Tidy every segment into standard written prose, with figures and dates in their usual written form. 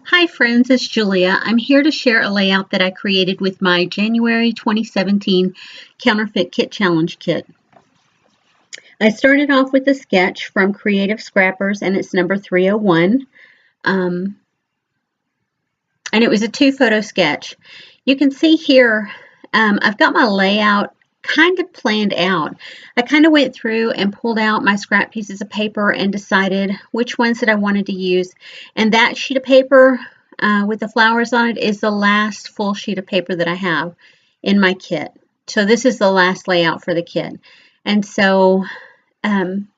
Hi friends, it's Julia. I'm here to share a layout that I created with my January 2017 Counterfeit Kit Challenge kit. I started off with a sketch from Creative Scrappers and it's number 301. And it was a 2-photo sketch. You can see here I've got my layout kind of planned out. I kind of went through and pulled out my scrap pieces of paper and decided which ones that I wanted to use. And that sheet of paper with the flowers on it is the last full sheet of paper that I have in my kit. So this is the last layout for the kit. And so I'm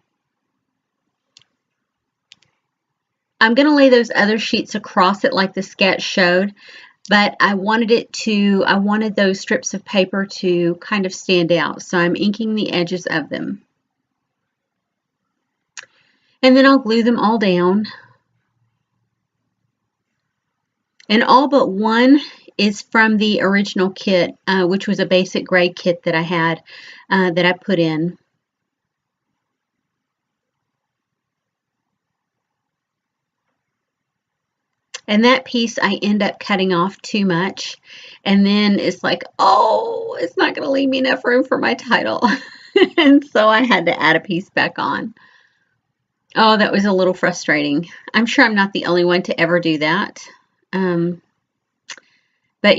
going to lay those other sheets across it like the sketch showed. But I wanted those strips of paper to kind of stand out. So I'm inking the edges of them. And then I'll glue them all down. And all but one is from the original kit, which was a basic gray kit that I had that I put in. And that piece I end up cutting off too much. And then it's like, oh, it's not going to leave me enough room for my title. And so I had to add a piece back on. Oh, that was a little frustrating. I'm sure I'm not the only one to ever do that. But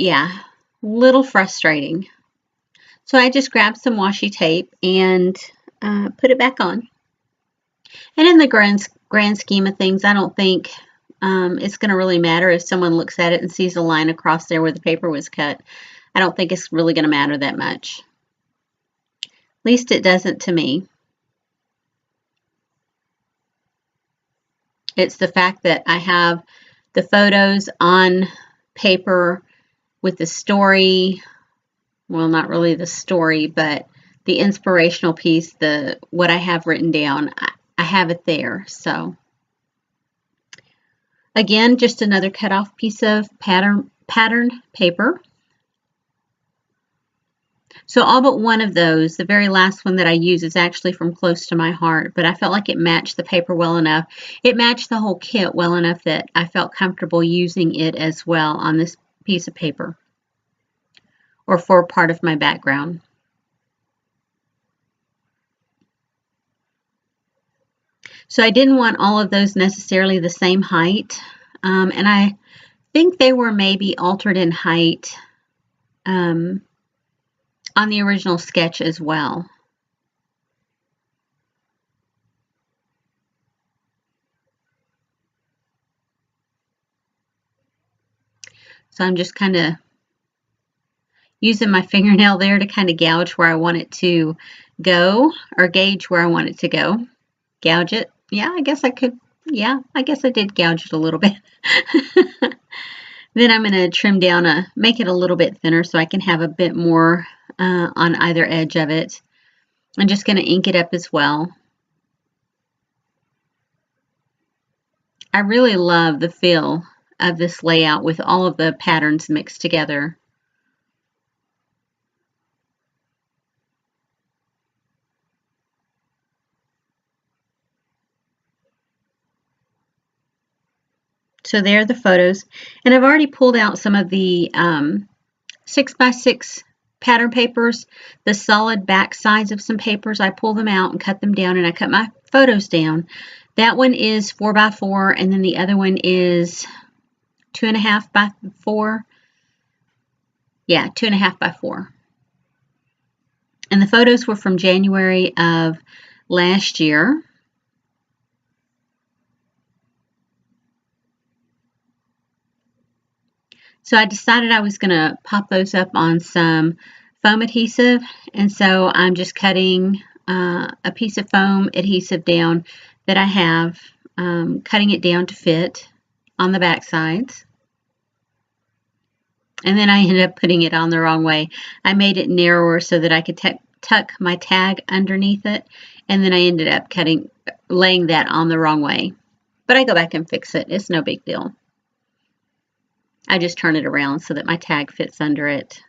yeah, a little frustrating. So I just grabbed some washi tape and put it back on. And in the grand scheme of things, I don't think it's going to really matter if someone looks at it and sees a line across there where the paper was cut. I don't think it's really going to matter that much. At least it doesn't to me. It's the fact that I have the photos on paper with the story, well, not really the story, but the inspirational piece, what I have written down, I have it there. So again, just another cut-off piece of patterned paper. So all but one of those, the very last one that I use, is actually from Close to My Heart, but I felt like it matched the paper well enough. It matched the whole kit well enough that I felt comfortable using it as well on this piece of paper or for part of my background. So I didn't want all of those necessarily the same height, and I think they were maybe altered in height on the original sketch as well. So I'm just kind of using my fingernail there to kind of gouge where I want it to go, or gauge where I want it to go. Gouge it. Yeah, I guess I could. Yeah, I guess I did gouge it a little bit. Then I'm going to trim down, make it a little bit thinner so I can have a bit more on either edge of it. I'm just going to ink it up as well. I really love the feel of this layout with all of the patterns mixed together. So there are the photos, and I've already pulled out some of the 6x6 pattern papers, the solid back sides of some papers. I pull them out and cut them down, and I cut my photos down. That one is 4x4, and then the other one is 2.5x4. Yeah, 2.5x4. And the photos were from January of last year. So I decided I was going to pop those up on some foam adhesive, and so I'm just cutting a piece of foam adhesive down that I have, cutting it down to fit on the back sides. And then I ended up putting it on the wrong way. I made it narrower so that I could tuck my tag underneath it, and then I ended up laying that on the wrong way. But I go back and fix it. It's no big deal. I just turn it around so that my tag fits under it.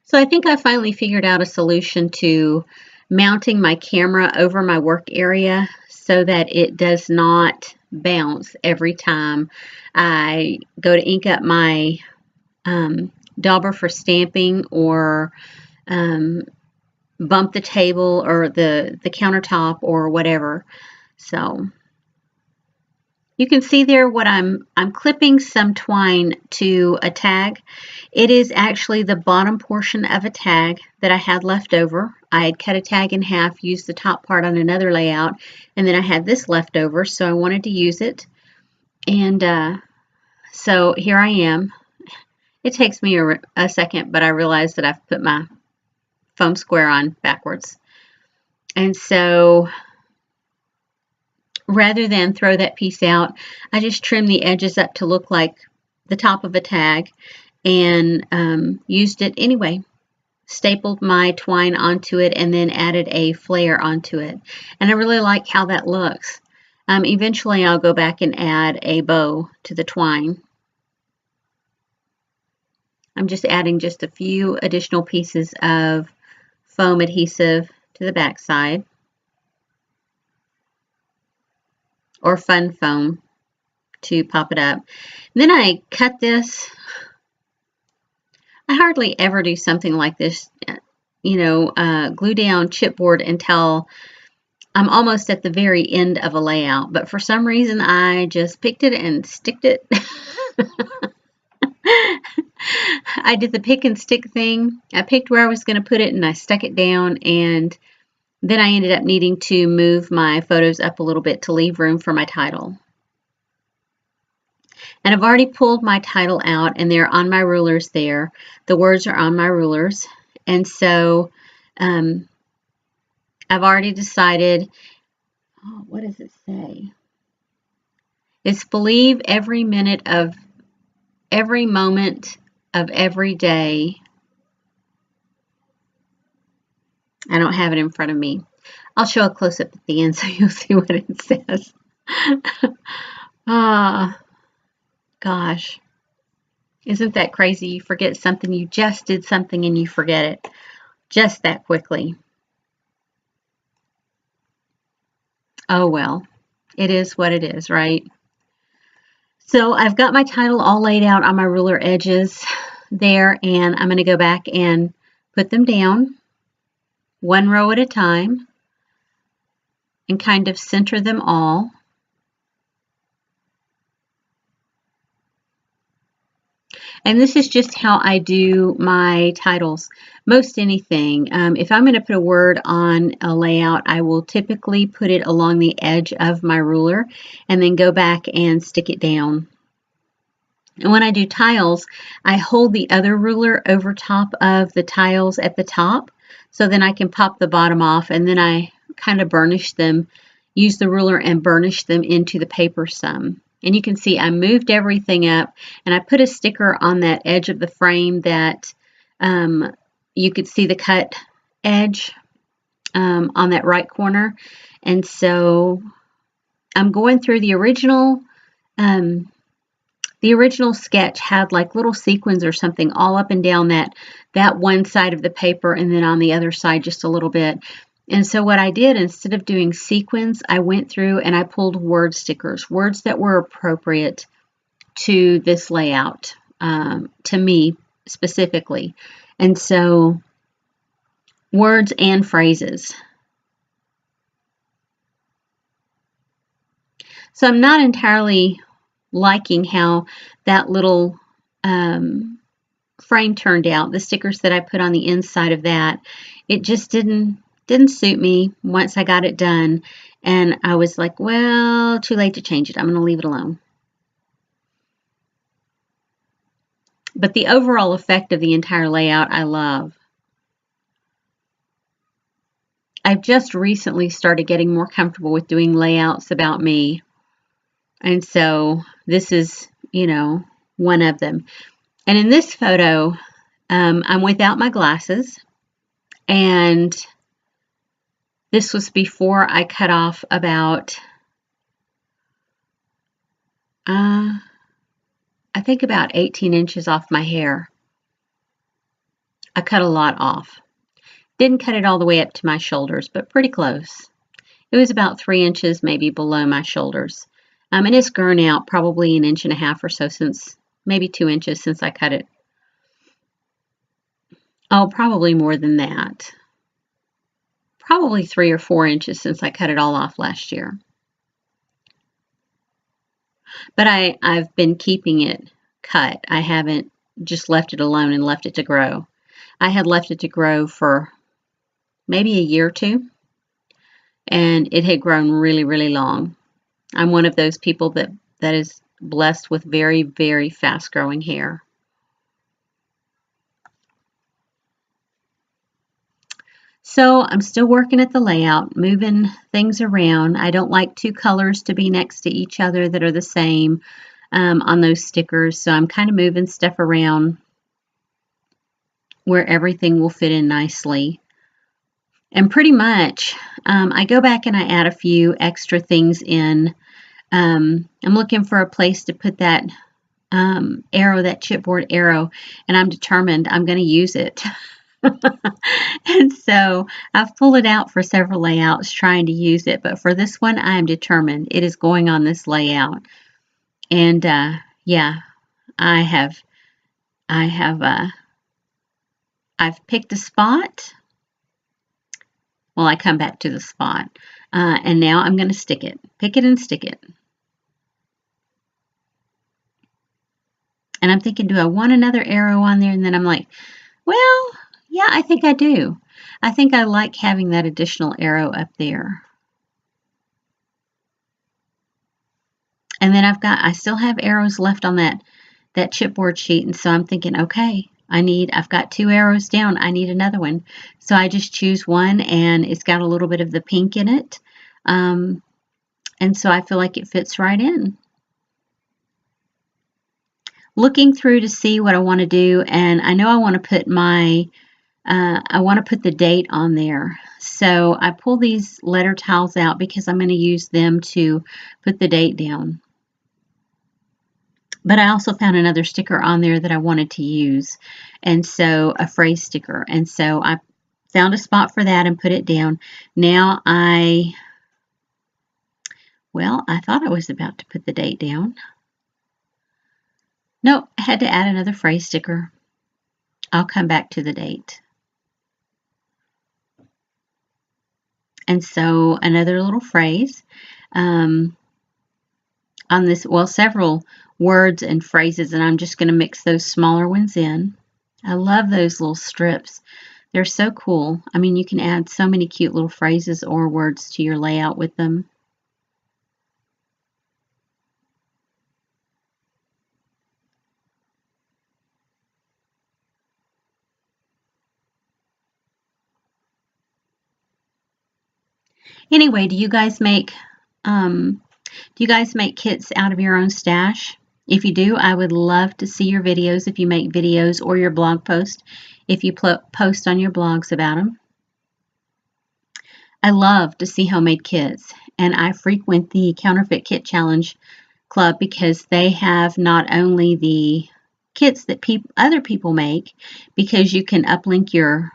So I think I finally figured out a solution to mounting my camera over my work area so that it does not bounce every time I go to ink up my dauber for stamping, or bump the table or the countertop or whatever. So you can see there what I'm clipping some twine to a tag. It is actually the bottom portion of a tag that I had left over. I had cut a tag in half, used the top part on another layout, and then I had this left over, so I wanted to use it. And so here I am. It takes me a second, but I realize that I've put my foam square on backwards. And so rather than throw that piece out, I just trim the edges up to look like the top of a tag, and used it anyway. Stapled my twine onto it and then added a flare onto it. And I really like how that looks. Eventually I'll go back and add a bow to the twine. I'm just adding just a few additional pieces of foam adhesive to the back side, or fun foam to pop it up. And then I cut this. I hardly ever do something like this, glue down chipboard until I'm almost at the very end of a layout. But for some reason, I just picked it and sticked it. I did the pick and stick thing. I picked where I was going to put it and I stuck it down, and then I ended up needing to move my photos up a little bit to leave room for my title. And I've already pulled my title out, and they're on my rulers there. The words are on my rulers. And so I've already decided, what does it say? It's believe every minute of every moment of every day. I don't have it in front of me. I'll show a close-up at the end so you'll see what it says. Gosh. Isn't that crazy? You forget something. You just did something and you forget it just that quickly. Oh well. It is what it is, right? So I've got my title all laid out on my ruler edges there, and I'm going to go back and put them down one row at a time and kind of center them all. And this is just how I do my titles. Most anything. If I'm going to put a word on a layout, I will typically put it along the edge of my ruler and then go back and stick it down. And when I do tiles, I hold the other ruler over top of the tiles at the top, so then I can pop the bottom off, and then I kind of burnish them, use the ruler and burnish them into the paper some. And you can see I moved everything up, and I put a sticker on that edge of the frame that you could see the cut edge on that right corner. And so I'm going through the original sketch had like little sequins or something all up and down that one side of the paper, and then on the other side just a little bit. And so what I did, instead of doing sequins, I went through and I pulled word stickers, words that were appropriate to this layout, to me specifically. And so words and phrases. So I'm not entirely liking how that little frame turned out. The stickers that I put on the inside of that, it just didn't suit me once I got it done, and I was like, well, too late to change it. I'm going to leave it alone. But the overall effect of the entire layout I love. I've just recently started getting more comfortable with doing layouts about me, and so this is, one of them. And in this photo, I'm without my glasses, and this was before I cut off about, I think about 18 inches off my hair. I cut a lot off. Didn't cut it all the way up to my shoulders, but pretty close. It was about 3 inches maybe below my shoulders. And it's grown out probably 1.5 inches or so since, maybe 2 inches since I cut it. Oh, probably more than that. Probably 3 or 4 inches since I cut it all off last year. But I've been keeping it cut. I haven't just left it alone and left it to grow. I had left it to grow for maybe a year or two, and it had grown really, really long. I'm one of those people that is blessed with very, very fast growing hair. So I'm still working at the layout, moving things around. I don't like two colors to be next to each other that are the same on those stickers. So I'm kind of moving stuff around where everything will fit in nicely. And pretty much, I go back and I add a few extra things in. I'm looking for a place to put that arrow, that chipboard arrow, and I'm determined I'm going to use it. And so I've pulled it out for several layouts trying to use it, but for this one I am determined it is going on this layout. And yeah, I've picked a spot. Well, I come back to the spot, and now I'm going to stick it, pick it and stick it. And I'm thinking, do I want another arrow on there? And then I'm like, well, yeah, I think I do. I think I like having that additional arrow up there. And then I still have arrows left on that chipboard sheet, and so I'm thinking, okay, I've got 2 arrows down. I need another one. So I just choose one, and it's got a little bit of the pink in it. And so I feel like it fits right in. Looking through to see what I want to do, and I know I want to put the date on there. So I pull these letter tiles out because I'm going to use them to put the date down. But I also found another sticker on there that I wanted to use, and so a phrase sticker. And so I found a spot for that and put it down. Now I thought I was about to put the date down. Nope, I had to add another phrase sticker. I'll come back to the date. And so another little phrase on this, well, several words and phrases, and I'm just going to mix those smaller ones in. I love those little strips. They're so cool. I mean, you can add so many cute little phrases or words to your layout with them. Anyway, do you guys make kits out of your own stash? If you do, I would love to see your videos if you make videos, or your blog post if you post on your blogs about them. I love to see homemade kits, and I frequent the Counterfeit Kit Challenge Club because they have not only the kits that other people make, because you can uplink your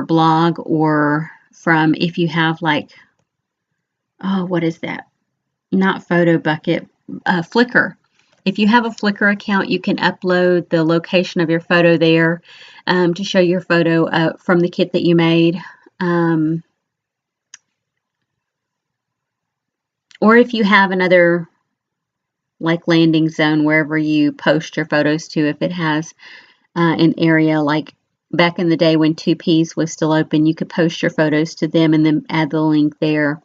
blog, or from, if you have like, oh, what is that? Not Photo Bucket, Flickr. If you have a Flickr account, you can upload the location of your photo there to show your photo from the kit that you made. Or if you have another like landing zone wherever you post your photos to, if it has an area like back in the day when 2Ps was still open, you could post your photos to them and then add the link there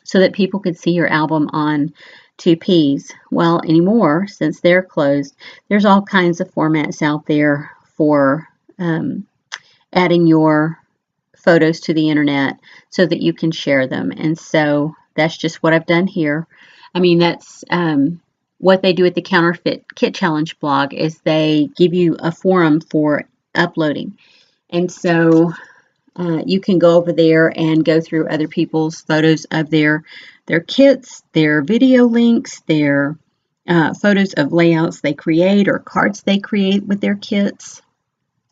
so that people could see your album on 2Ps. Well, anymore, since they're closed, there's all kinds of formats out there for adding your photos to the internet so that you can share them. And so that's just what I've done here. I mean, that's what they do at the Counterfeit Kit Challenge blog, is they give you a forum for uploading. And so you can go over there and go through other people's photos of their kits, their video links, their photos of layouts they create or cards they create with their kits.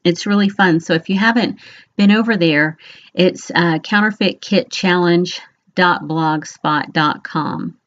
It's really fun. So if you haven't been over there, it's counterfeitkitchallenge.blogspot.com.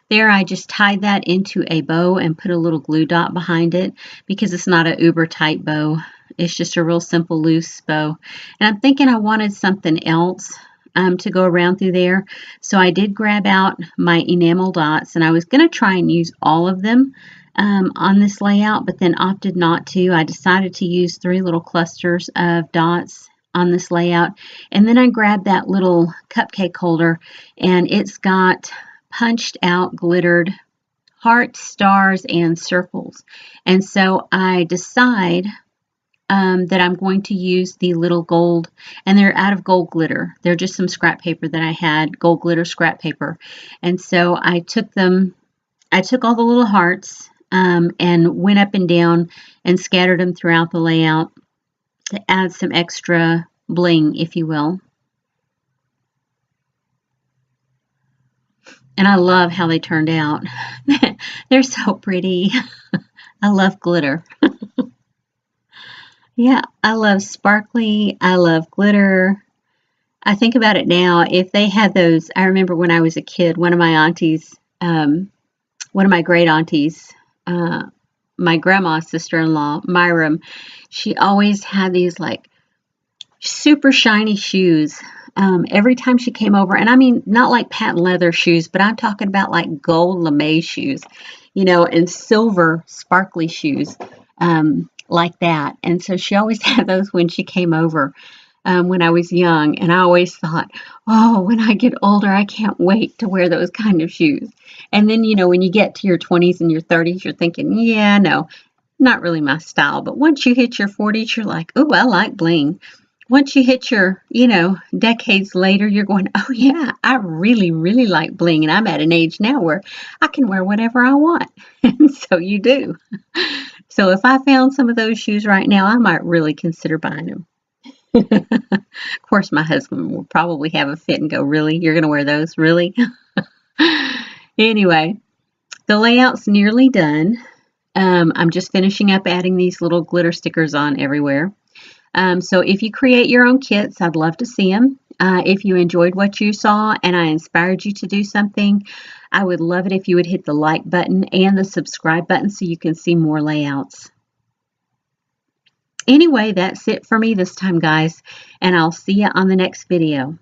There, I just tied that into a bow and put a little glue dot behind it because it's not an uber tight bow. It's just a real simple loose bow. And I'm thinking I wanted something else to go around through there. So I did grab out my enamel dots, and I was going to try and use all of them on this layout, but then opted not to. I decided to use 3 little clusters of dots on this layout. And then I grabbed that little cupcake holder, and it's got punched out glittered hearts, stars, and circles. And so I decide that I'm going to use the little gold, and they're out of gold glitter. They're just some scrap paper that I had, gold glitter scrap paper. And so I took all the little hearts and went up and down and scattered them throughout the layout to add some extra bling, if you will. And I love how they turned out. They're so pretty. I love glitter. Yeah, I love sparkly. I love glitter. I think about it now. If they had those, I remember when I was a kid, one of my aunties, one of my great aunties, my grandma's sister-in-law, Myram, she always had these like super shiny shoes. Every time she came over, and I mean, not like patent leather shoes, but I'm talking about like gold lame shoes, and silver sparkly shoes, like that. And so she always had those when she came over, when I was young. And I always thought, oh, when I get older, I can't wait to wear those kind of shoes. And then, when you get to your 20s and your 30s, you're thinking, yeah, no, not really my style. But once you hit your 40s, you're like, oh, I like bling. Once you hit your, decades later, you're going, oh yeah, I really, really like bling. And I'm at an age now where I can wear whatever I want. And so you do. So if I found some of those shoes right now, I might really consider buying them. Of course, my husband will probably have a fit and go, really? You're going to wear those? Really? Anyway, the layout's nearly done. I'm just finishing up adding these little glitter stickers on everywhere. So if you create your own kits, I'd love to see them. If you enjoyed what you saw and I inspired you to do something, I would love it if you would hit the like button and the subscribe button so you can see more layouts. Anyway, that's it for me this time, guys, and I'll see you on the next video.